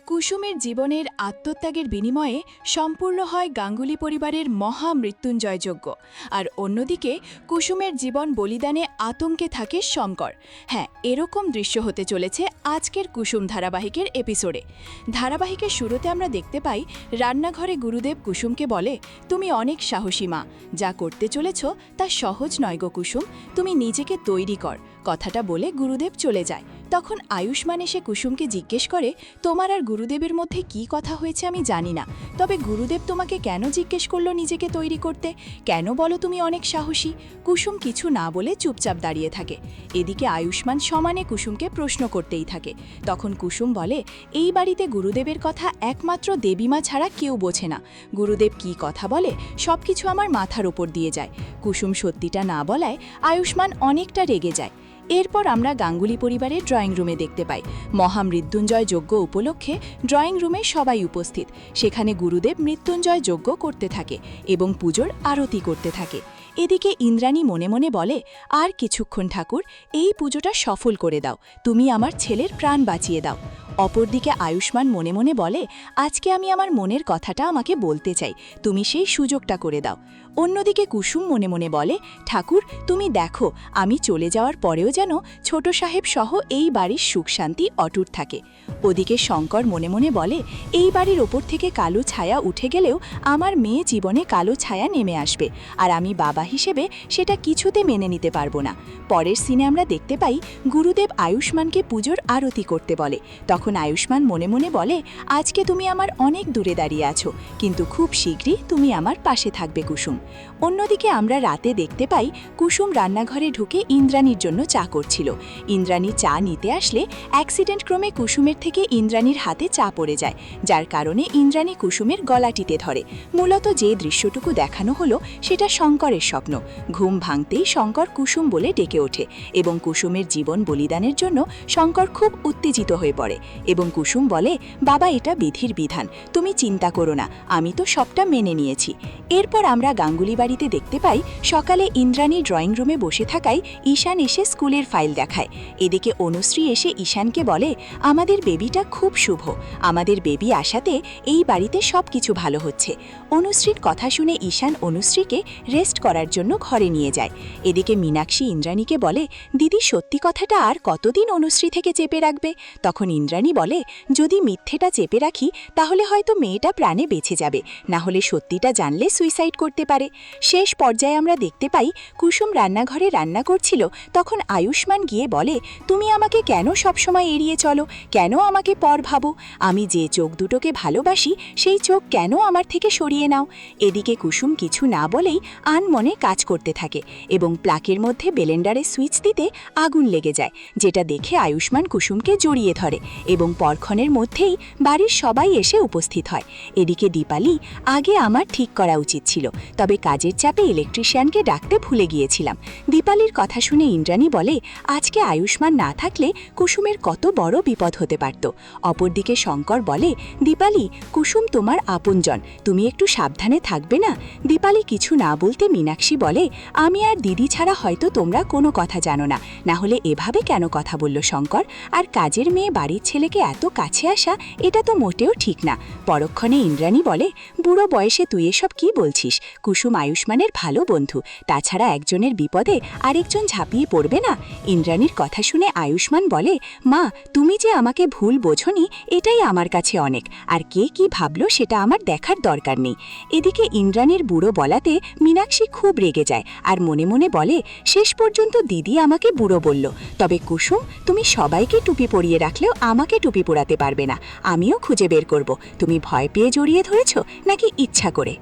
কুসুমের জীবনের আত্মত্যাগের বিনিময়ে সম্পূর্ণ হয় গাঙ্গুলি পরিবারের মহা মৃত্যুঞ্জয় যজ্ঞ। আর অন্যদিকে কুসুমের জীবন বলিদানে আতঙ্কে থাকে শঙ্কর। হ্যাঁ, এরকম দৃশ্য হতে চলেছে আজকের কুসুম ধারাবাহিকের এপিসোডে। ধারাবাহিকের শুরুতে আমরা দেখতে পাই রান্নাঘরে গুরুদেব কুসুমকে বলে, তুমি অনেক সাহসী মা, যা করতে চলেছ তা সহজ নয় গো কুসুম, তুমি নিজেকে তৈরি কর। কথাটা বলে গুরুদেব চলে যায়। তখন আয়ুষ্মান এসে কুসুমকে জিজ্ঞেস করে, তোমার আর গুরুদেবের মধ্যে কি কথা হয়েছে আমি জানি না, তবে গুরুদেব তোমাকে কেন জিজ্ঞেস করলো নিজেকে তৈরি করতে, কেন বলো তুমি অনেক সাহসী? কুসুম কিছু না বলে চুপচাপ দাঁড়িয়ে থাকে। এদিকে আয়ুষ্মান সমানে কুসুমকে প্রশ্ন করতেই থাকে। তখন কুসুম বলে, এই বাড়িতে গুরুদেবের কথা একমাত্র দেবীমা ছাড়া কেউ বোঝে না। গুরুদেব কি কথা বলে সবকিছু আমার মাথার ওপর দিয়ে যায়। কুসুম সত্যিটা না বলায় আয়ুষ্মান অনেকটা রেগে যায়। এরপর আমরা গাঙ্গুলি পরিবারের ড্রয়িং রুমে দেখতে পাই মহামৃত্যুঞ্জয় যজ্ঞ উপলক্ষে ড্রয়িং রুমে সবাই উপস্থিত। সেখানে গুরুদেব মৃত্যুঞ্জয় যজ্ঞ করতে থাকে এবং পুজোর আরতি করতে থাকে। এদিকে ইন্দ্রাণী মনে মনে বলে, আর কিছুক্ষণ ঠাকুর, এই পুজোটা সফল করে দাও, তুমি আমার ছেলের প্রাণ বাঁচিয়ে দাও। অপরদিকে আয়ুষ্মান মনে মনে বলে, আজকে আমি আমার মনের কথাটা আমাকে বলতে চাই, তুমি সেই সুযোগটা করে দাও। অন্যদিকে কুসুম মনে মনে বলে, ঠাকুর তুমি দেখো, আমি চলে যাওয়ার পরেও যেন ছোট সাহেব সহ এই বাড়ির সুখ শান্তি অটুট থাকে। ওদিকে শঙ্কর মনে মনে বলে, এই বাড়ির ওপর থেকে কালো ছায়া উঠে গেলেও আমার মেয়ে জীবনে কালো ছায়া নেমে আসবে, আর আমি বাবা হিসেবে সেটা কিছুতে মেনে নিতে পারবো না। পরের সিনে আমরা দেখতে পাই গুরুদেব আয়ুষ্মানকে পুজোর আরতি করতে বলে। তখন আয়ুষ্মান মনে মনে বলে, আজকে তুমি আমার অনেক দূরে দাঁড়িয়ে আছো, কিন্তু খুব শীঘ্রই তুমি আমার পাশে থাকবে কুসুম। অন্যদিকে আমরা রাতে দেখতে পাই কুসুম রান্নাঘরে ঢুকে ইন্দ্রাণীর জন্য চা করছিল। ইন্দ্রাণী চা নিতে আসলে অ্যাক্সিডেন্ট ক্রমে কুসুমের থেকে ইন্দ্রাণীর হাতে চা পড়ে যায়, যার কারণে ইন্দ্রাণী কুসুমের গলা টিপে ধরে। মূলত যে দৃশ্যটুকু দেখানো হলো সেটা শঙ্করের স্বপ্ন। ঘুম ভাঙতেই শঙ্কর কুসুম বলে ডেকে ওঠে এবং কুসুমের জীবন বলিদানের জন্য শঙ্কর খুব উত্তেজিত হয়ে পড়ে এবং কুসুম বলে, বাবা এটা বিধির বিধান, তুমি চিন্তা করো না, আমি তো সবটা মেনে নিয়েছি। এরপর আমরা গাঙ্গুলি বাড়িতে দেখতে পাই সকালে ইন্দ্রাণী ড্রয়িং রুমে বসে থাকায় ঈশান এসে স্কুলের ফাইল দেখায়। এদিকে অনুশ্রী এসে ঈশানকে বলে, আমাদের বেবিটা খুব শুভ, আমাদের বেবি আসাতে এই বাড়িতে সব কিছু ভালো হচ্ছে। অনুশ্রীর কথা শুনে ঈশান অনুশ্রীকে রেস্ট করার জন্য ঘরে নিয়ে যায়। এদিকে মীনাক্ষী ইন্দ্রাণীকে বলে, দিদি সত্যি কথাটা আর কতদিন অনুশ্রী থেকে চেপে রাখবে? তখন ইন্দ্রাণী বলে, যদি মিথ্যেটা চেপে রাখি তাহলে হয়তো মেয়েটা প্রাণে বেঁচে যাবে, না হলে সত্যিটা জানলে সুইসাইড করতে পারে। শেষ পর্যায়ে আমরা দেখতে পাই কুসুম রান্নাঘরে রান্না করছিল। তখন আয়ুষ্মান গিয়ে বলে, তুমি আমাকে কেন সবসময় এড়িয়ে চলো, কেন আমাকে পর ভাবো? আমি যে চোখ দুটোকে ভালোবাসি সেই চোখ কেন আমার থেকে সরিয়ে নাও? এদিকে কুসুম কিছু না বলেই আনমনে কাজ করতে থাকে এবং প্লাকের মধ্যে বেলেন্ডারে সুইচ দিতে আগুন লেগে যায়, যেটা দেখে আয়ুষ্মান কুসুমকে জড়িয়ে ধরে এবং পরক্ষণের মধ্যেই বাড়ির সবাই এসে উপস্থিত হয়। এদিকে দীপালি, আগে আমার ঠিক করা উচিত ছিল, তবে কাজের চাপে ইলেকট্রিশিয়ানকে ডাকতে ভুলে গিয়েছিলাম। দীপালির কথা শুনে ইন্দ্রাণী বলে, আজকে আয়ুষ্মান না থাকলে কুসুমের কত বড় বিপদ হতে পারত। অপরদিকে শঙ্কর বলে, দীপালি, কুসুম তোমার আপনজন, তুমি একটু সাবধানে থাকবে না? দীপালি কিছু না বলতে মীনাক্ষী বলে, আমি আর দিদি ছাড়া হয়তো তোমরা কোনো কথা জানো না, না হলে এভাবে কেন কথা বলল শঙ্কর? আর কাজের মেয়ে বাড়ির ছেলেকে এত কাছে আসা, এটা তো মোটেও ঠিক না। পরক্ষণে ইন্দ্রাণী বলে, বুড়ো বয়সে তুই এসব কি বলছিস? কুসুম আয়ুষ্মানের ভালো বন্ধু, তাছাড়া একজনের বিপদে আরেকজন ঝাঁপিয়ে পড়বে না। ইন্দ্রাণীর কথা শুনে আয়ুষ্মান বলে, মা তুমি যে আমাকে ভুল বোঝনি এটাই আমার কাছে অনেক, আর কে কি ভাবলো সেটা আমার দেখার দরকার নেই। এদিকে ইন্দ্রাণীর বুড়ো বলাতে মীনাক্ষী খুব রেগে যায় আর মনে মনে বলে, শেষ পর্যন্ত দিদি আমাকে বুড়ো বলল, তবে কুসুম তুমি সবাইকে টুপি পরিয়ে রাখলেও আমাকে টুপি পরাতে পারবে না। আমিও খুঁজে বের করব তুমি ভয় পেয়ে জড়িয়ে ধরেছ নাকি ইচ্ছা করে।